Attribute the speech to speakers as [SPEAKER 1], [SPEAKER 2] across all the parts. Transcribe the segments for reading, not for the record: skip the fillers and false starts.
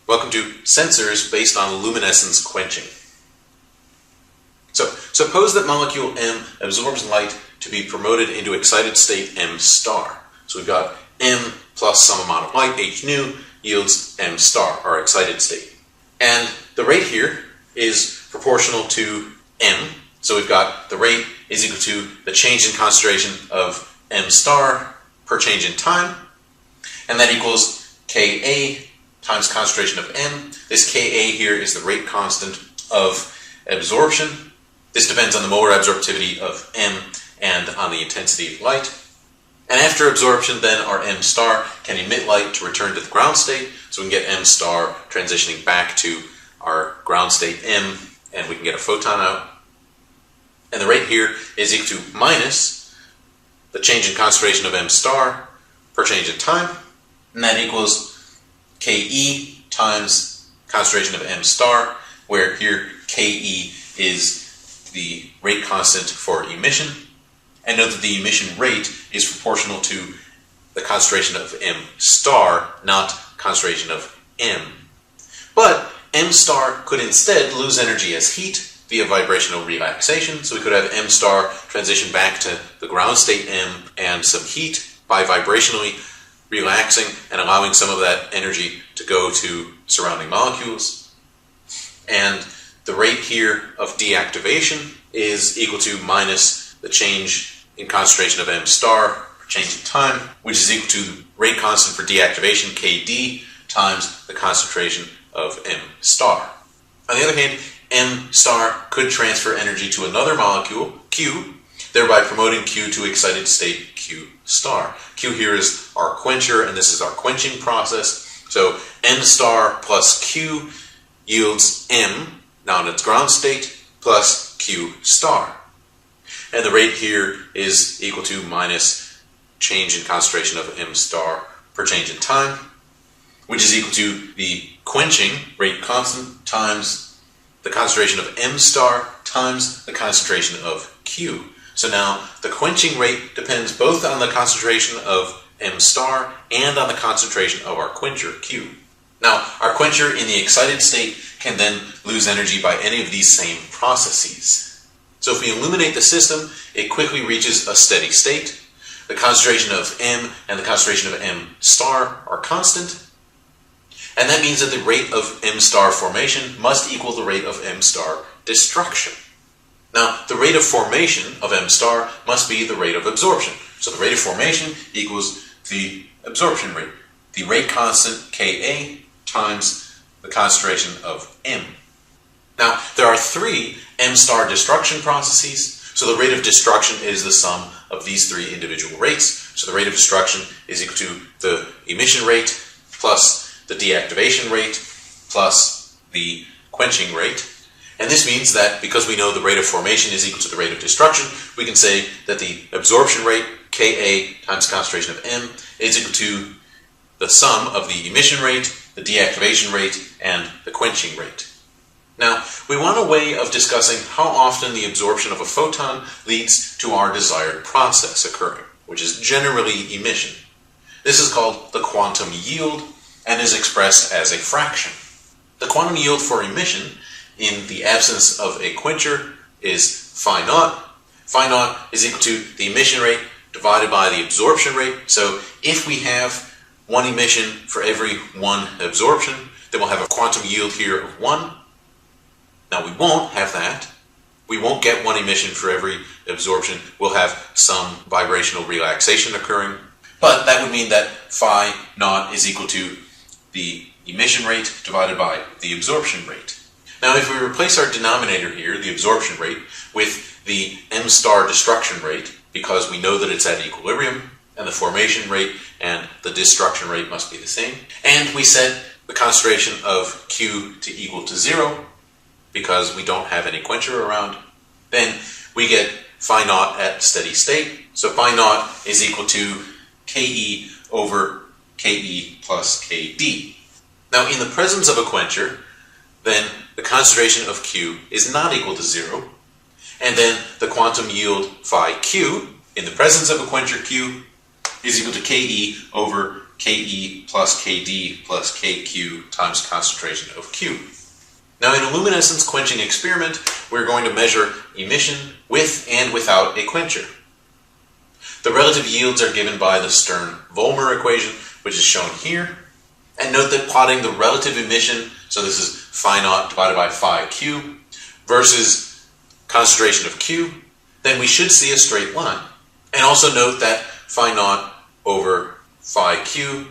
[SPEAKER 1] Welcome to Sensors based on luminescence quenching. So, suppose that molecule M absorbs light to be promoted into excited state M star. So we've got M plus some amount of light, H nu, yields M star, our excited state. And the rate here is proportional to M. So we've got the rate is equal to the change in concentration of M star per change in time. And that equals Ka times concentration of M. This Ka here is the rate constant of absorption. This depends on the molar absorptivity of M and on the intensity of light. And after absorption, then our M star can emit light to return to the ground state, so we can get M star transitioning back to our ground state M, and we can get a photon out. And the rate here is equal to minus the change in concentration of M star per change in time, and that equals Ke times concentration of M star, where here Ke is the rate constant for emission. And note that the emission rate is proportional to the concentration of M star, not concentration of M. But M star could instead lose energy as heat via vibrational relaxation, so we could have M star transition back to the ground state M and some heat by vibrationally relaxing and allowing some of that energy to go to surrounding molecules. And the rate here of deactivation is equal to minus the change in concentration of M star per change in time, which is equal to the rate constant for deactivation, Kd, times the concentration of M star. On the other hand, M star could transfer energy to another molecule, Q, thereby promoting Q to excited state Q star. Q here is our quencher, and this is our quenching process. So M star plus Q yields M, now in its ground state, plus Q star. And the rate here is equal to minus change in concentration of M star per change in time, which is equal to the quenching rate constant times the concentration of M star times the concentration of Q. So now the quenching rate depends both on the concentration of M star and on the concentration of our quencher, Q. Now, our quencher in the excited state can then lose energy by any of these same processes. So if we illuminate the system, it quickly reaches a steady state. The concentration of M and the concentration of M star are constant. And that means that the rate of M star formation must equal the rate of M star destruction. Now, the rate of formation of M star must be the rate of absorption. So the rate of formation equals the absorption rate, the rate constant Ka times the concentration of M. Now, there are three M star destruction processes, so the rate of destruction is the sum of these three individual rates. So the rate of destruction is equal to the emission rate plus the deactivation rate plus the quenching rate. And this means that because we know the rate of formation is equal to the rate of destruction, we can say that the absorption rate, Ka times concentration of M, is equal to the sum of the emission rate, the deactivation rate, and the quenching rate. Now, we want a way of discussing how often the absorption of a photon leads to our desired process occurring, which is generally emission. This is called the quantum yield and is expressed as a fraction. The quantum yield for emission in the absence of a quencher is phi naught. Phi naught is equal to the emission rate divided by the absorption rate. So if we have one emission for every one absorption, then we'll have a quantum yield here of 1. Now we won't have that. We won't get one emission for every absorption. We'll have some vibrational relaxation occurring. But that would mean that phi naught is equal to the emission rate divided by the absorption rate. Now if we replace our denominator here, the absorption rate, with the M star destruction rate, because we know that it's at equilibrium, and the formation rate and the destruction rate must be the same, and we set the concentration of Q to equal to 0, because we don't have any quencher around, then we get phi naught at steady state. So phi naught is equal to Ke over Ke plus Kd. Now in the presence of a quencher, then the concentration of Q is not equal to 0, and then the quantum yield phi Q in the presence of a quencher Q is equal to Ke over Ke plus Kd plus Kq times concentration of Q. Now in a luminescence quenching experiment, we're going to measure emission with and without a quencher. The relative yields are given by the Stern-Volmer equation, which is shown here. And note that plotting the relative emission, so this is phi naught divided by phi Q, versus concentration of Q, then we should see a straight line. And also note that phi naught over phi Q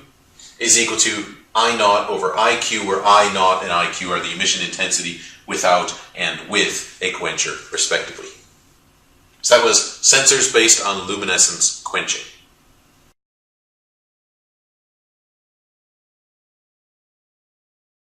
[SPEAKER 1] is equal to I naught over IQ, where I naught and IQ are the emission intensity without and with a quencher, respectively. So that was sensors based on luminescence quenching.